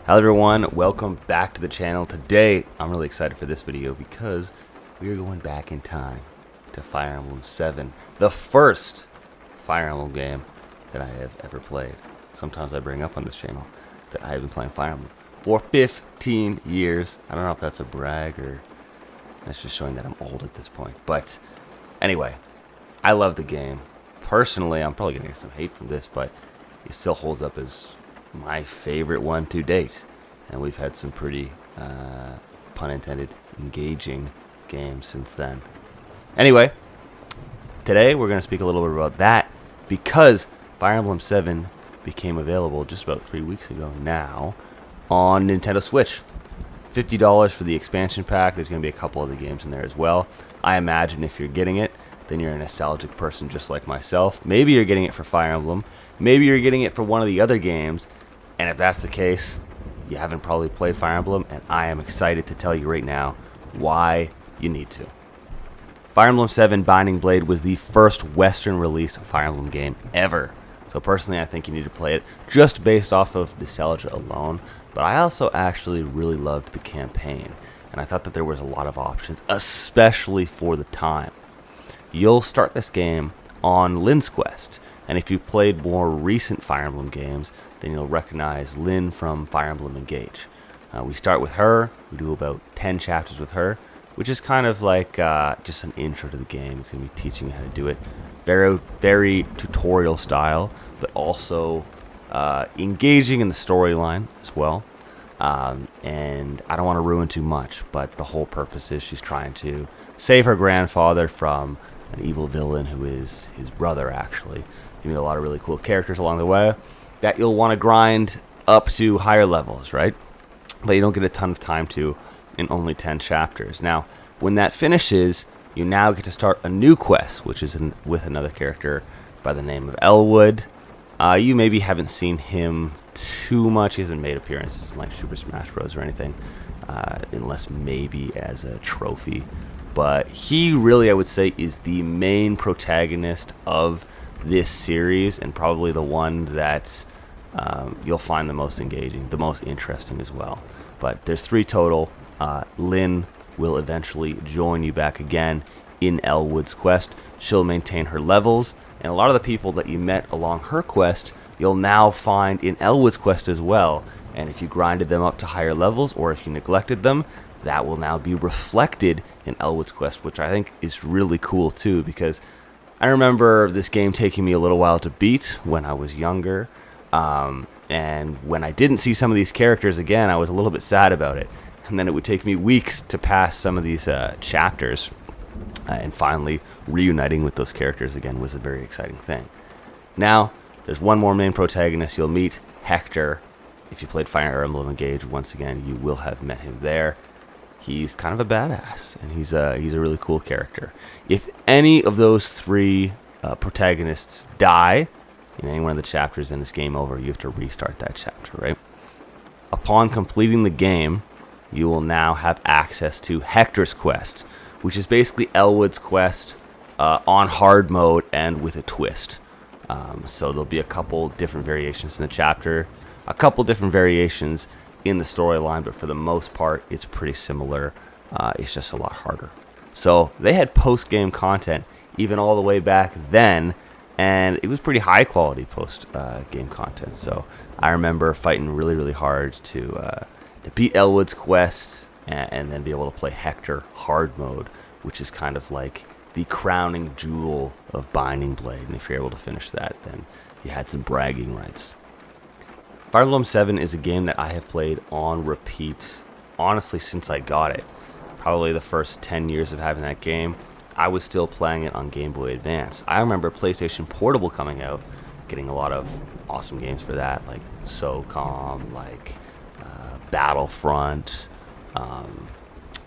Hello everyone, welcome back to the channel. Today, I'm really excited for this video because we are going back in time to Fire Emblem 7, the first Fire Emblem game that I have ever played. Sometimes I bring up on this channel that I have been playing Fire Emblem for 15 years. I don't know if that's a brag or that's just showing that I'm old at this point. But anyway, I love the game. Personally, I'm probably going to get some hate from this, but it still holds up as my favorite one to date, and we've had some pretty pun intended engaging games since then. Anyway, today we're going to speak a little bit about that because Fire Emblem 7 became available just about 3 weeks ago now on Nintendo Switch. $50 for the expansion pack. There's going to be a couple other games in there as well. I imagine if you're getting it, then you're a nostalgic person just like myself. Maybe you're getting it for Fire Emblem. Maybe you're getting it for one of the other games. And if that's the case, you haven't probably played Fire Emblem, and I am excited to tell you right now why you need to. Fire Emblem 7 Binding Blade was the first Western released Fire Emblem game ever. So personally, I think you need to play it just based off of nostalgia alone. But I also actually really loved the campaign, and I thought that there was a lot of options, especially for the time. You'll start this game on Lynn's quest, and if you played more recent Fire Emblem games, then you'll recognize Lynn from Fire Emblem Engage. We start with her. We do about 10 chapters with her, which is kind of like just an intro to the game. It's going to be teaching you how to do it. Very, very tutorial style, but also engaging in the storyline as well. And I don't want to ruin too much, but the whole purpose is she's trying to save her grandfather from an evil villain who is his brother, actually. You meet a lot of really cool characters along the way that you'll want to grind up to higher levels, right? But you don't get a ton of time to in only 10 chapters. Now, when that finishes, you now get to start a new quest, which is with another character by the name of Eliwood. You maybe haven't seen him too much. He hasn't made appearances in like Super Smash Bros. Or anything, unless maybe as a trophy. But he really, I would say, is the main protagonist of this series, and probably the one that you'll find the most engaging, the most interesting as well. But there's 3 total. Lynn will eventually join you back again in Elwood's quest. She'll maintain her levels, and a lot of the people that you met along her quest, you'll now find in Elwood's quest as well. And if you grinded them up to higher levels, or if you neglected them, that will now be reflected in Elwood's quest, which I think is really cool too, because I remember this game taking me a little while to beat when I was younger, and when I didn't see some of these characters again, I was a little bit sad about it. And then it would take me weeks to pass some of these chapters, and finally reuniting with those characters again was a very exciting thing. Now, there's one more main protagonist you'll meet, Hector. If you played Fire Emblem Engage, once again, you will have met him there. He's kind of a badass, and he's a really cool character. If any of those 3 protagonists die in any one of the chapters, then it's game over. You have to restart that chapter, right? Upon completing the game, you will now have access to Hector's quest, which is basically Elwood's quest on hard mode and with a twist. So there'll be a couple different variations in the chapter, a couple different variations in the storyline, but for the most part, it's pretty similar. It's just a lot harder. So they had post-game content even all the way back then, and it was pretty high-quality post-game content. So I remember fighting really, really hard to beat Elwood's quest and then be able to play Hector hard mode, which is kind of like the crowning jewel of Binding Blade. And if you're able to finish that, then you had some bragging rights. Fire Emblem 7 is a game that I have played on repeat, honestly, since I got it. Probably the first 10 years of having that game, I was still playing it on Game Boy Advance. I remember PlayStation Portable coming out, getting a lot of awesome games for that, like SOCOM, like Battlefront,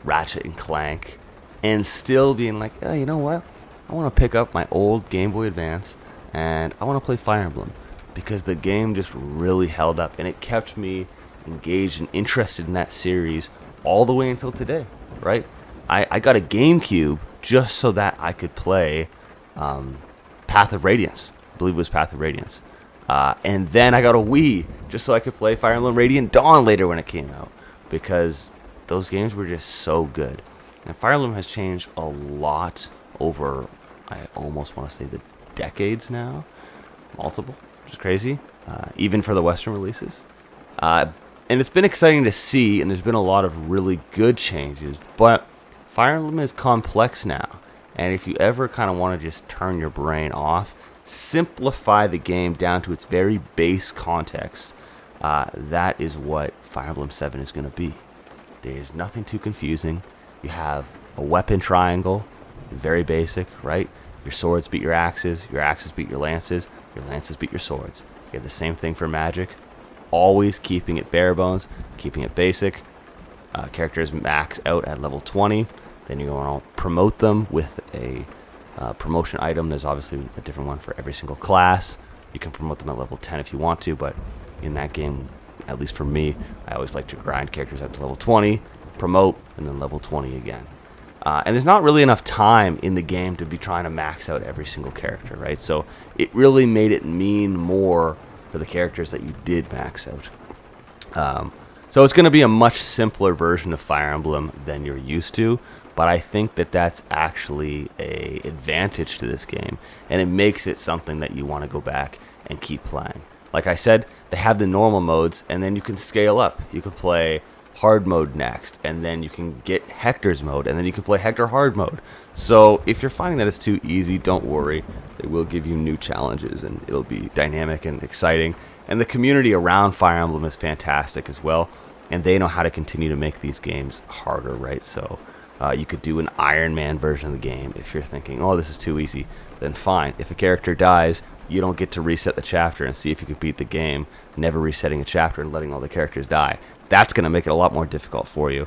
Ratchet and Clank, and still being like, oh, you know what? I want to pick up my old Game Boy Advance, and I want to play Fire Emblem. Because the game just really held up, and it kept me engaged and interested in that series all the way until today, right? I got a GameCube just so that I could play Path of Radiance. I believe it was Path of Radiance. And then I got a Wii just so I could play Fire Emblem Radiant Dawn later when it came out, because those games were just so good. And Fire Emblem has changed a lot over, I almost want to say, the decades now. Multiple, which is crazy, even for the Western releases. And it's been exciting to see, and there's been a lot of really good changes, but Fire Emblem is complex now. And if you ever kind of want to just turn your brain off, simplify the game down to its very base context, that is what Fire Emblem 7 is going to be. There's nothing too confusing. You have a weapon triangle, very basic, right? Your swords beat your axes beat your lances beat your swords. You have the same thing for magic, always keeping it bare bones, keeping it basic. Characters max out at level 20. Then you want to promote them with a promotion item. There's obviously a different one for every single class. You can promote them at level 10 if you want to, but in that game, at least for me, I always like to grind characters up to level 20, promote, and then level 20 again. And there's not really enough time in the game to be trying to max out every single character, right? So it really made it mean more for the characters that you did max out. So it's going to be a much simpler version of Fire Emblem than you're used to, but I think that that's actually a advantage to this game, and it makes it something that you want to go back and keep playing. Like I said, they have the normal modes, and then you can scale up. You can play hard mode next, and then you can get Hector's mode, and then you can play Hector hard mode. So if you're finding that it's too easy, don't worry. They will give you new challenges, and it'll be dynamic and exciting. And the community around Fire Emblem is fantastic as well, and they know how to continue to make these games harder, right? So you could do an Iron Man version of the game. If you're thinking, oh, this is too easy, then fine. If a character dies, you don't get to reset the chapter and see if you can beat the game, never resetting a chapter and letting all the characters die. That's going to make it a lot more difficult for you.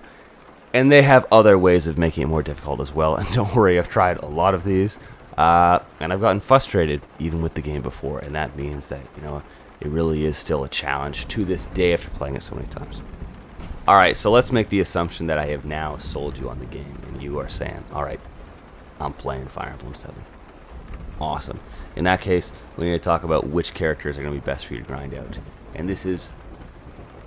And they have other ways of making it more difficult as well. And don't worry, I've tried a lot of these. And I've gotten frustrated even with the game before. And that means that, it really is still a challenge to this day after playing it so many times. All right, so let's make the assumption that I have now sold you on the game. And you are saying, all right, I'm playing Fire Emblem 7. Awesome. In that case, we need to talk about which characters are going to be best for you to grind out. And this is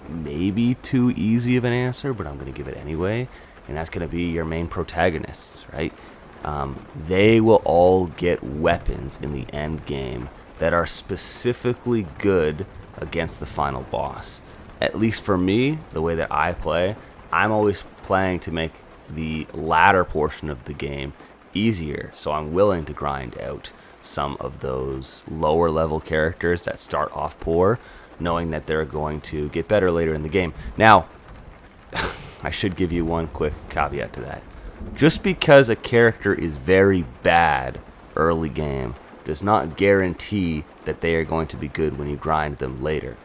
maybe too easy of an answer, but I'm going to give it anyway, and that's going to be your main protagonists, right? They will all get weapons in the end game that are specifically good against the final boss. At least for me, the way that I play, I'm always playing to make the latter portion of the game easier, so I'm willing to grind out some of those lower level characters that start off poor, knowing that they're going to get better later in the game. Now, I should give you one quick caveat to that. Just because a character is very bad early game does not guarantee that they are going to be good when you grind them later.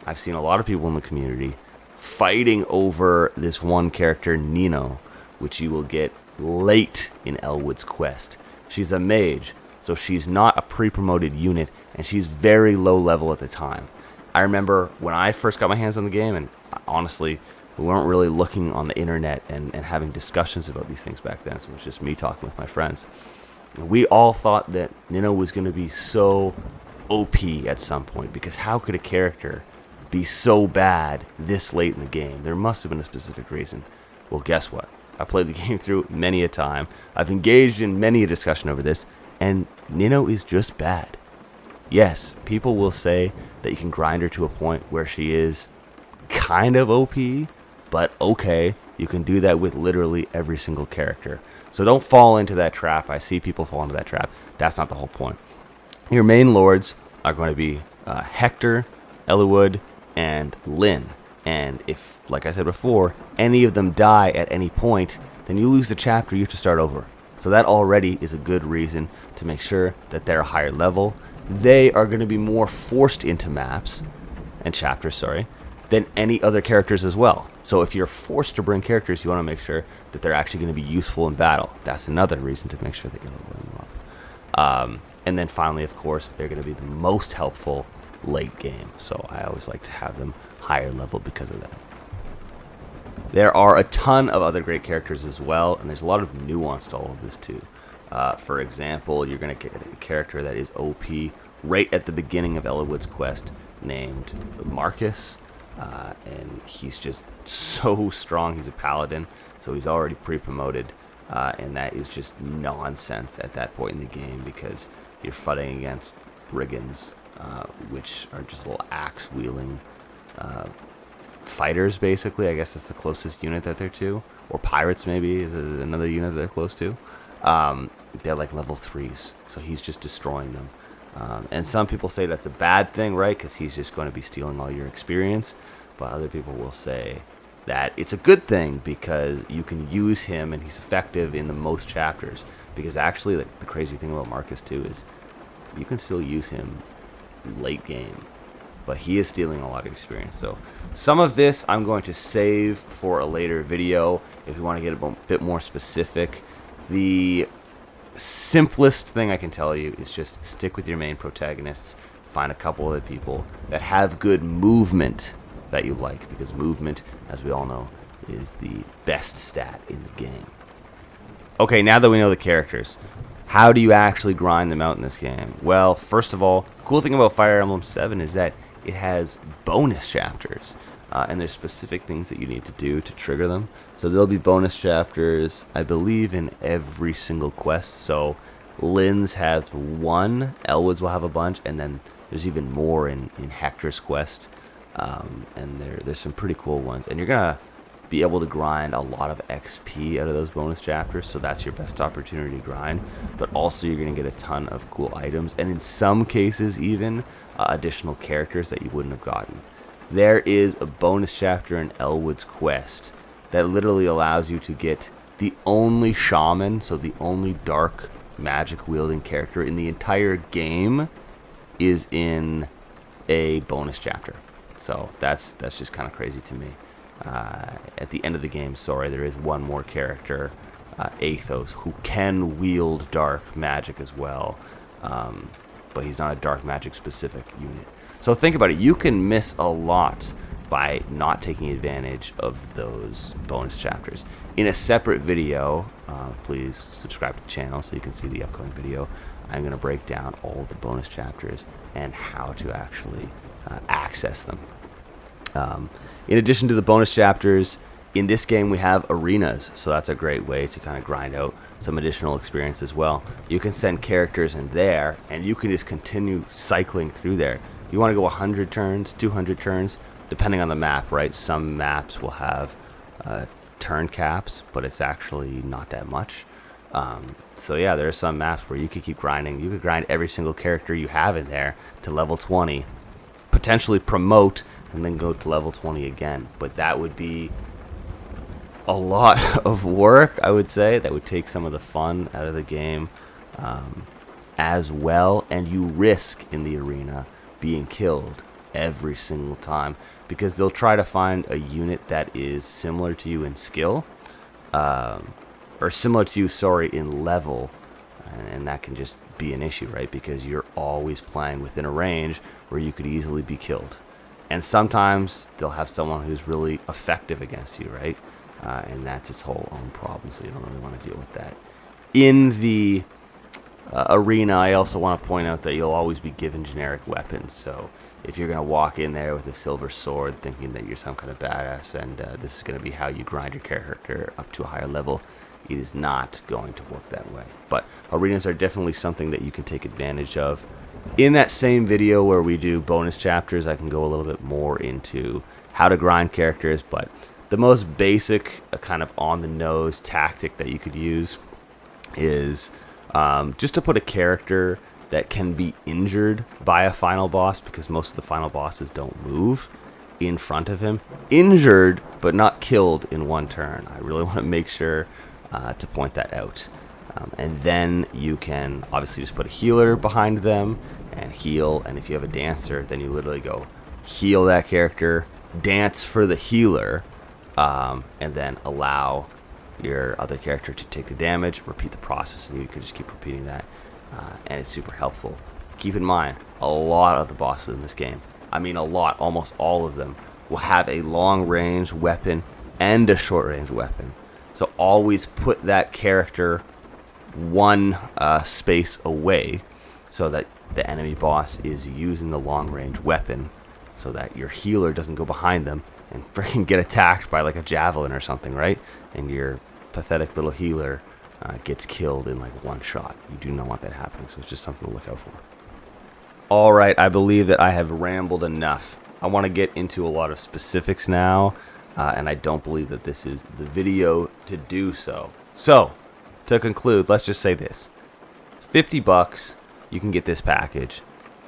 I've seen a lot of people in the community fighting over this one character, Nino, which you will get late in Elwood's quest. She's a mage, so she's not a pre-promoted unit, and she's very low level at the time. I remember when I first got my hands on the game, and honestly, we weren't really looking on the internet and having discussions about these things back then, so it was just me talking with my friends. We all thought that Nino was going to be so OP at some point, because how could a character be so bad this late in the game? There must have been a specific reason. Well, guess what? I played the game through many a time. I've engaged in many a discussion over this, and Nino is just bad. Yes, people will say that you can grind her to a point where she is kind of OP, but okay, you can do that with literally every single character. So don't fall into that trap. I see people fall into that trap. That's not the whole point. Your main lords are going to be Hector, Eliwood, and Lyn. And if, like I said before, any of them die at any point, then you lose the chapter, you have to start over. So that already is a good reason to make sure that they're a higher level. They are going to be more forced into maps, and chapters, than any other characters as well. So if you're forced to bring characters, you want to make sure that they're actually going to be useful in battle. That's another reason to make sure that you're leveling them up. And then finally, of course, they're going to be the most helpful late game. So I always like to have them higher level because of that. There are a ton of other great characters as well, and there's a lot of nuance to all of this too. For example, you're going to get a character that is OP right at the beginning of Eliwood's quest named Marcus, and he's just so strong. He's a paladin, so he's already pre-promoted, and that is just nonsense at that point in the game because you're fighting against brigands, which are just little axe-wielding fighters, basically. I guess that's the closest unit that they're to. Or pirates, maybe, is another unit that they're close to. They're like level 3s, so he's just destroying them. And some people say that's a bad thing, right? Because he's just going to be stealing all your experience. But other people will say that it's a good thing because you can use him and he's effective in the most chapters. Because actually, the crazy thing about Marcus, too, is you can still use him late game. But he is stealing a lot of experience. So some of this I'm going to save for a later video if we want to get a bit more specific. The simplest thing I can tell you is just stick with your main protagonists. Find a couple other people that have good movement that you like. Because movement, as we all know, is the best stat in the game. Okay, now that we know the characters, how do you actually grind them out in this game? Well, first of all, the cool thing about Fire Emblem 7 is that it has bonus chapters, and there's specific things that you need to do to trigger them. So there'll be bonus chapters, I believe, in every single quest. So Lynn's has one, Elwood's will have a bunch, and then there's even more in Hector's quest, and there's some pretty cool ones. And you're going to be able to grind a lot of XP out of those bonus chapters, so that's your best opportunity to grind. But also you're going to get a ton of cool items, and in some cases even additional characters that you wouldn't have gotten. There is a bonus chapter in Elwood's quest that literally allows you to get the only shaman, so the only dark magic wielding character in the entire game is in a bonus chapter. So that's just kind of crazy to me. At the end of the game, there is one more character, Athos, who can wield dark magic as well, but he's not a dark magic specific unit. So think about it, you can miss a lot by not taking advantage of those bonus chapters. In a separate video, please subscribe to the channel so you can see the upcoming video. I'm going to break down all the bonus chapters and how to actually access them. In addition to the bonus chapters, in this game we have arenas, so that's a great way to kind of grind out some additional experience as well. You can send characters in there, and you can just continue cycling through there. You want to go 100 turns, 200 turns, depending on the map, right? Some maps will have turn caps, but it's actually not that much. So yeah, there are some maps where you could keep grinding. You could grind every single character you have in there to level 20, potentially promote, and then go to level 20 again. But that would be a lot of work, I would say. That would take some of the fun out of the game as well. And you risk in the arena being killed every single time because they'll try to find a unit that is similar to you in skill, or similar to you, in level. And that can just be an issue, right? Because you're always playing within a range where you could easily be killed. And sometimes they'll have someone who's really effective against you, right? And that's its whole own problem, so you don't really want to deal with that. In the arena, I also want to point out that you'll always be given generic weapons. So if you're going to walk in there with a silver sword thinking that you're some kind of badass and this is going to be how you grind your character up to a higher level, it is not going to work that way. But arenas are definitely something that you can take advantage of. In that same video where we do bonus chapters, I can go a little bit more into how to grind characters, but the most basic kind of on-the-nose tactic that you could use is just to put a character that can be injured by a final boss, because most of the final bosses don't move, in front of him. Injured, but not killed in one turn. I really want to make sure to point that out. And then you can obviously just put a healer behind them and heal. And if you have a dancer, then you literally go heal that character, dance for the healer, and then allow your other character to take the damage, repeat the process, and you can just keep repeating that. And it's super helpful. Keep in mind, a lot of the bosses in this game, I mean a lot, almost all of them, will have a long range weapon and a short range weapon. So always put that character one space away so that the enemy boss is using the long range weapon so that your healer doesn't go behind them and freaking get attacked by like a javelin or something, right? And your pathetic little healer gets killed in like one shot. You do not want that happening, so it's just something to look out for. Alright, I believe that I have rambled enough. I want to get into a lot of specifics now, and I don't believe that this is the video to do so. So, to conclude, let's just say this. $50, you can get this package.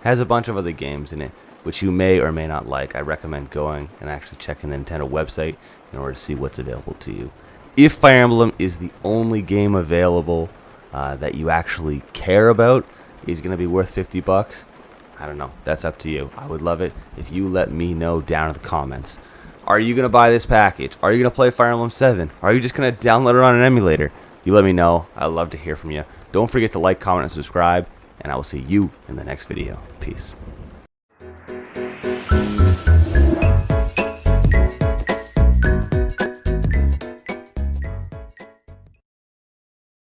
Has a bunch of other games in it, which you may or may not like. I recommend going and actually checking the Nintendo website in order to see what's available to you. If Fire Emblem is the only game available that you actually care about, is going to be worth $50. I don't know. That's up to you. I would love it if you let me know down in the comments. Are you going to buy this package? Are you going to play Fire Emblem 7? Are you just going to download it on an emulator? You let me know. I'd love to hear from you. Don't forget to like, comment, and subscribe, and I will see you in the next video. Peace.